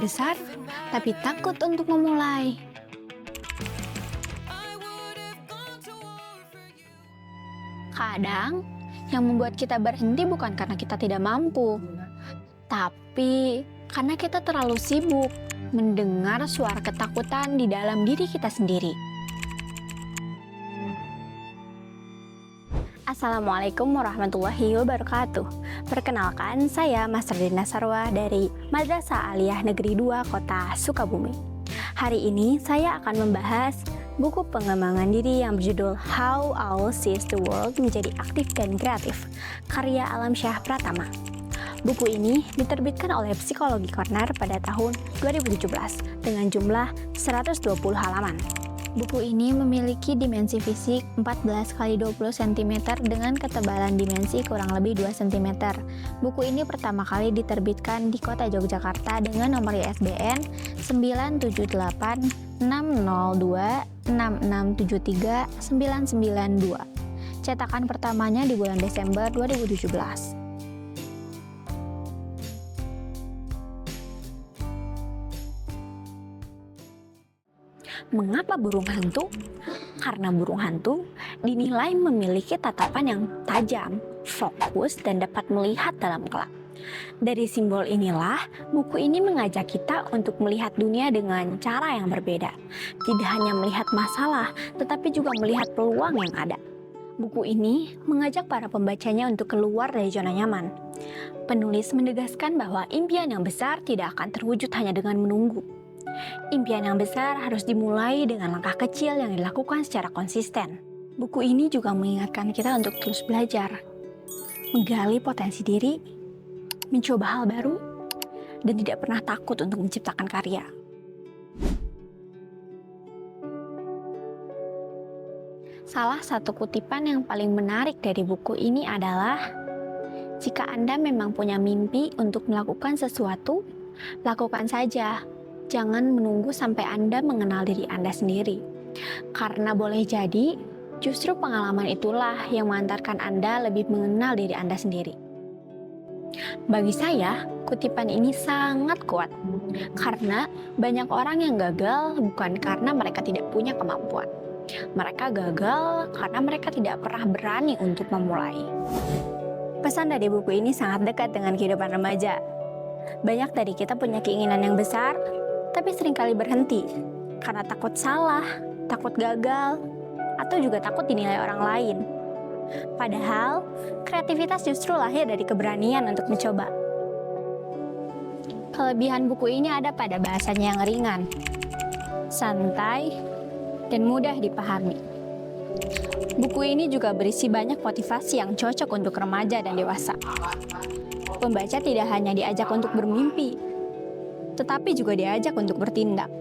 besar, tapi takut untuk memulai. Kadang, yang membuat kita berhenti bukan karena kita tidak mampu, tapi karena kita terlalu sibuk mendengar suara ketakutan di dalam diri kita sendiri. Assalamualaikum warahmatullahi wabarakatuh. Perkenalkan, saya Master Dina Sarwa dari Madrasah Aliyah Negeri 2 Kota Sukabumi. Hari ini saya akan membahas buku pengembangan diri yang berjudul How Owl Sees the World Menjadi Aktif dan Kreatif, karya Alamsyah Pratama. Buku ini diterbitkan oleh Psikologi Corner pada tahun 2017 dengan jumlah 120 halaman. Buku ini memiliki dimensi fisik 14x20 cm dengan ketebalan dimensi kurang lebih 2 cm. Buku ini pertama kali diterbitkan di kota Yogyakarta dengan nomor ISBN 978-602-6673-992. Cetakan pertamanya di bulan Desember 2017. Mengapa burung hantu? Karena burung hantu dinilai memiliki tatapan yang tajam, fokus, dan dapat melihat dalam gelap. Dari simbol inilah, buku ini mengajak kita untuk melihat dunia dengan cara yang berbeda. Tidak hanya melihat masalah, tetapi juga melihat peluang yang ada. Buku ini mengajak para pembacanya untuk keluar dari zona nyaman. Penulis menegaskan bahwa impian yang besar tidak akan terwujud hanya dengan menunggu. Impian yang besar harus dimulai dengan langkah kecil yang dilakukan secara konsisten. Buku ini juga mengingatkan kita untuk terus belajar, menggali potensi diri, mencoba hal baru, dan tidak pernah takut untuk menciptakan karya. Salah satu kutipan yang paling menarik dari buku ini adalah, "Jika Anda memang punya mimpi untuk melakukan sesuatu, lakukan saja. Jangan menunggu sampai Anda mengenal diri Anda sendiri. Karena boleh jadi, justru pengalaman itulah yang mengantarkan Anda lebih mengenal diri Anda sendiri." Bagi saya, kutipan ini sangat kuat. Karena banyak orang yang gagal bukan karena mereka tidak punya kemampuan. Mereka gagal karena mereka tidak pernah berani untuk memulai. Pesan dari buku ini sangat dekat dengan kehidupan remaja. Banyak dari kita punya keinginan yang besar, tapi seringkali berhenti karena takut salah, takut gagal, atau juga takut dinilai orang lain. Padahal, kreativitas justru lahir dari keberanian untuk mencoba. Kelebihan buku ini ada pada bahasanya yang ringan, santai, dan mudah dipahami. Buku ini juga berisi banyak motivasi yang cocok untuk remaja dan dewasa. Pembaca tidak hanya diajak untuk bermimpi, tetapi juga diajak untuk bertindak.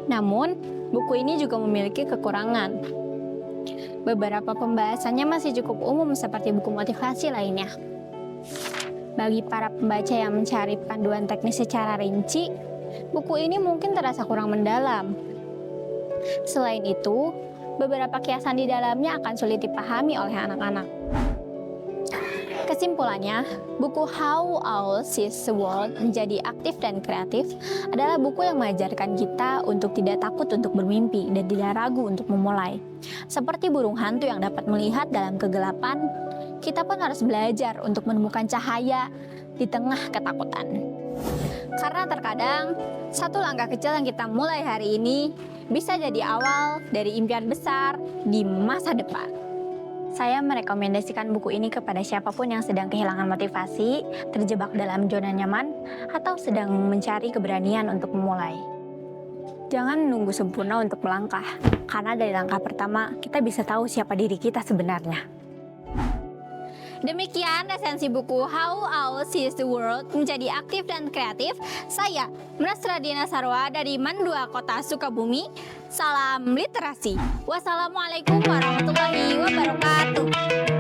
Namun, buku ini juga memiliki kekurangan. Beberapa pembahasannya masih cukup umum seperti buku motivasi lainnya. Bagi para pembaca yang mencari panduan teknis secara rinci, buku ini mungkin terasa kurang mendalam. Selain itu, beberapa kiasan di dalamnya akan sulit dipahami oleh anak-anak. Kesimpulannya, buku How Owl Sees the World Menjadi Aktif dan Kreatif adalah buku yang mengajarkan kita untuk tidak takut untuk bermimpi dan tidak ragu untuk memulai. Seperti burung hantu yang dapat melihat dalam kegelapan, kita pun harus belajar untuk menemukan cahaya di tengah ketakutan. Karena terkadang, satu langkah kecil yang kita mulai hari ini bisa jadi awal dari impian besar di masa depan. Saya merekomendasikan buku ini kepada siapapun yang sedang kehilangan motivasi, terjebak dalam zona nyaman, atau sedang mencari keberanian untuk memulai. Jangan menunggu sempurna untuk melangkah, karena dari langkah pertama kita bisa tahu siapa diri kita sebenarnya. Demikian resensi buku How Owl Sees the World Menjadi Aktif dan Kreatif. Saya, Master Dina Sarwa dari Man 2 Kota Sukabumi. Salam literasi. Wassalamualaikum warahmatullahi wabarakatuh.